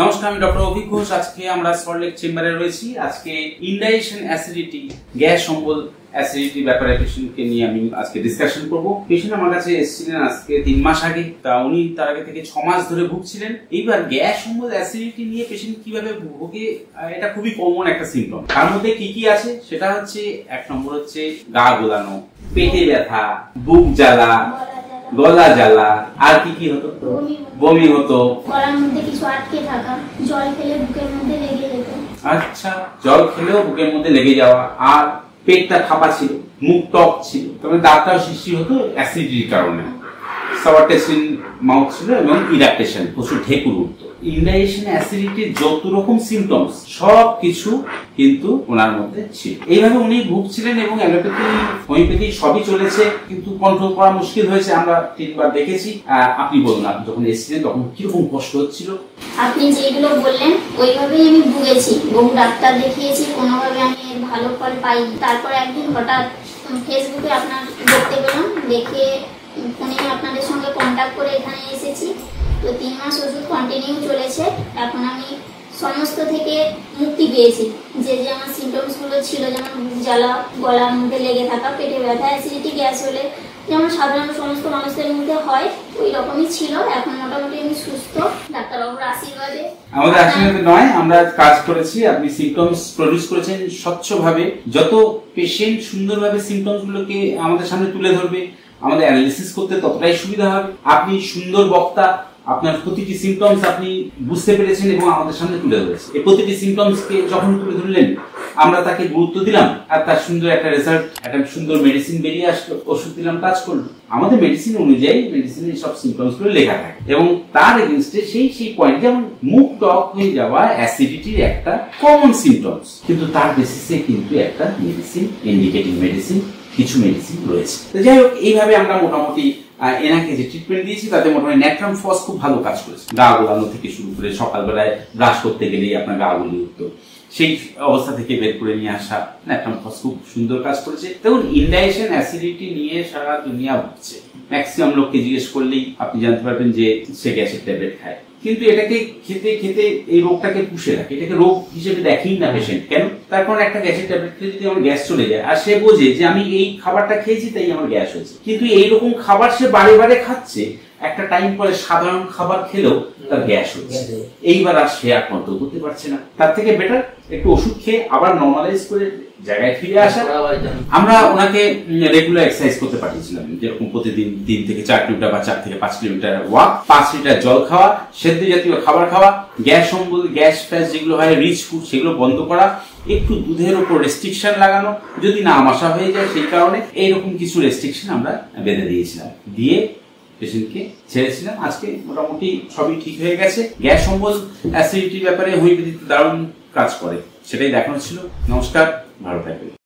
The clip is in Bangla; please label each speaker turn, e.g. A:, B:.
A: নমস্কার, আমি ডক্টর অভিক ঘোষ। আজকে আমরা সল্টলেক চেম্বারে রয়েছি। আজকে ইনডাইজেশন অ্যাসিডিটি, গ্যাস অম্বল অ্যাসিডিটি ব্যাপারে পেশেন্টকে নিয়ে আমি আজকে ডিসকাশন করব। পেশেন্ট আমার কাছে এসেছিলেন আজকে 3 মাস আগে। তা উনি তার আগে থেকে 6 মাস ধরে ভুগছিলেন। এইবার গ্যাস অম্বল অ্যাসিডিটি নিয়ে পেশেন্ট কিভাবে ভোগে, এটা খুবই কমন একটা সিম্পটম। তার মধ্যে কি কি আছে সেটা হচ্ছে, 1 নম্বর হচ্ছে গা গোলানো, পেটে ব্যথা, বুক জ্বালা, গলা জ্বালা, আর কি কি হতো? বমি হতো,
B: গলার মধ্যে কিছু আটকে থাকা, জল খেলে বুকের মধ্যে লেগে যেত।
A: আচ্ছা, জল খেলেও বুকের মধ্যে লেগে যাওয়া, আর পেটটা ফাঁপা ছিল, মুখ টক ছিল, তবে দাঁতটাও সৃষ্টি হতো অ্যাসিডিটির কারণে। সাওয়ার টেস্টিং মাউথ ছিল এবং ইরাকটেশন, প্রচুর ঢেকুর উঠতো। ইনডাইজেশন অ্যাসিডিটির যত রকম সিমটমস সব কিছু কিন্তু ওনার মধ্যে ছিল। এইভাবে উনি ভুগছিলেন এবং অ্যালোপ্যাথি, হোমিওপ্যাথি সবই চলেছে, কিন্তু কন্ট্রোল করা মুশকিল হয়েছে। আমরা 3 বার দেখেছি। আপনি বলুন, আপনি যখন এসেছিলেন তখন কিরকম কষ্ট হচ্ছিল?
B: আপনি যেগুলো বললেন ওইভাবেই আমি ভুগেছি, বহু ডাক্তার দেখিয়েছি, কোনোভাবে আমি এর ভালো ফল পাইনি। তারপর একদিন হঠাৎ ফেসবুকে আপনার দেখতে পেলাম, দেখে ফোনে আপনাদের সঙ্গে কন্ট্যাক্ট করে এখানে এসেছি। তো 3 মাস ওষুধ কন্টিনিউ চলেছে। এখন আমি সমস্ত থেকে মুক্তি পেয়েছি। যে যে আমার সিমটমসগুলো ছিল, যেমন বুক জ্বালা, গলার মধ্যে লেগে থাকা, পেটে ব্যথা, অ্যাসিডিটি, গ্যাস হলে যেমন সাধারণ সমস্ত মানুষদের মধ্যে হয়, ওই রকমই ছিল। এখন মোটামুটি আমি সুস্থ, ডাক্তারবাবুর আশীর্বাদে।
A: আমাদের আশীর্বাদে নয়, আমরা কাজ করেছি। আপনি সিমটমস প্রডিউস করেছেন স্বচ্ছভাবে। যত পেশেন্ট সুন্দরভাবে সিমটমস গুলোকে আমাদের সামনে তুলে ধরবে, আমাদের অ্যানালিসিস করতে ততটাই সুবিধা হবে। আপনি সুন্দর বক্তা, আপনার প্রতিটি সিমটমস আপনি বুঝতে পেরেছেন এবং আমাদের সামনে তুলে ধরেছেন। এই প্রতিটি সিমটমসকে যখন তুলে ধরলেন, আমরা তাকে গুরুত্ব দিলাম, আর তার সুন্দর একটা রেজাল্ট, একটা সুন্দর মেডিসিন বেরিয়ে আসলো, ওষুধ দিলাম, কাজ করলো। আমাদের মেডিসিন অনুযায়ী মেডিসিনের সব সিমটমস গুলো লেখা থাকে এবং তার এগেইনস্টে সেই পয়েন্ট, যেমন মুখ টক হয়ে যাওয়া অ্যাসিডিটির একটা কমন সিমটমস, কিন্তু তার বেসিসে কিন্তু একটা মেডিসিন, ইন্ডিকেটিং মেডিসিন, কিছু মেডিসিন রয়েছে। তো যাই হোক, এইভাবে আমরা মোটামুটি এনাকে যে ট্রিটমেন্ট দিয়েছি তাতে মোটামুটি ন্যাট্রাম ফস খুব ভালো কাজ করেছে। গা গোলানো থেকে শুরু করে সকালবেলায় ব্রাশ করতে গেলেই আপনার গা গুলি উঠতো, সেই অবস্থা থেকে বের করে নিয়ে আসা ন্যাট্রাম ফস খুব সুন্দর কাজ করেছে। দেখুন, ইনডাইজেশন অ্যাসিডিটি নিয়ে সারা দুনিয়া ভুগছে। ম্যাক্সিমাম লোককে জিজ্ঞেস করলেই আপনি জানতে পারবেন যে সে গ্যাসের ট্যাবলেট খায়, কিন্তু এটাকে খেতে খেতে এই রোগটাকে পুষে রাখে। এটাকে রোগ হিসেবে দেখেই না পেশেন্ট। কেন? তার কারণ একটা গ্যাসের ট্যাবলেট খেলে যদি আমার গ্যাস চলে যায়, আর সে বোঝে যে আমি এই খাবারটা খেয়েছি তাই আমার গ্যাস হয়েছে, কিন্তু এইরকম খাবার সে বারে বারে খাচ্ছে, একটা টাইম পরে সাধারণ খাবার খেলেও তার গ্যাস হচ্ছে। এইবার আর সে আর কন্ট্রোল করতে পারছে না। তার থেকে বেটার একটু ওষুধ খেয়ে আবার নর্মালাইজ করে জায়গায় ফিরে আসা। আমরা ওনাকে রেগুলার এক্সারসাইজ করতে পাঠিয়েছিলাম, যেরকম প্রতিদিন 3 থেকে 4 কিলোমিটার বা 4 থেকে 5 কিলোমিটার ওয়াক, 5 লিটার জল খাওয়া, সেদ্ধ জাতীয় খাবার খাওয়া, গ্যাস অম্বল, গ্যাস ফ্যাস যেগুলো হয়, রিচ ফুড, সেগুলো বন্ধ করা, একটু দুধের উপর রেস্ট্রিকশন লাগানো, যদি না আমাশা হয়ে যায় সেই কারণে এইরকম কিছু রেস্ট্রিকশন আমরা বেঁধে দিয়েছিলাম, দিয়ে পেশেন্টকে ছেড়েছিলাম। আজকে মোটামুটি সবই ঠিক হয়ে গেছে। গ্যাস অম্বল অ্যাসিডিটির ব্যাপারে হোমিওপ্যাথি দারুণ কাজ করে, সেটাই দেখানো ছিল। নমস্কার, ভালো থাকবেন।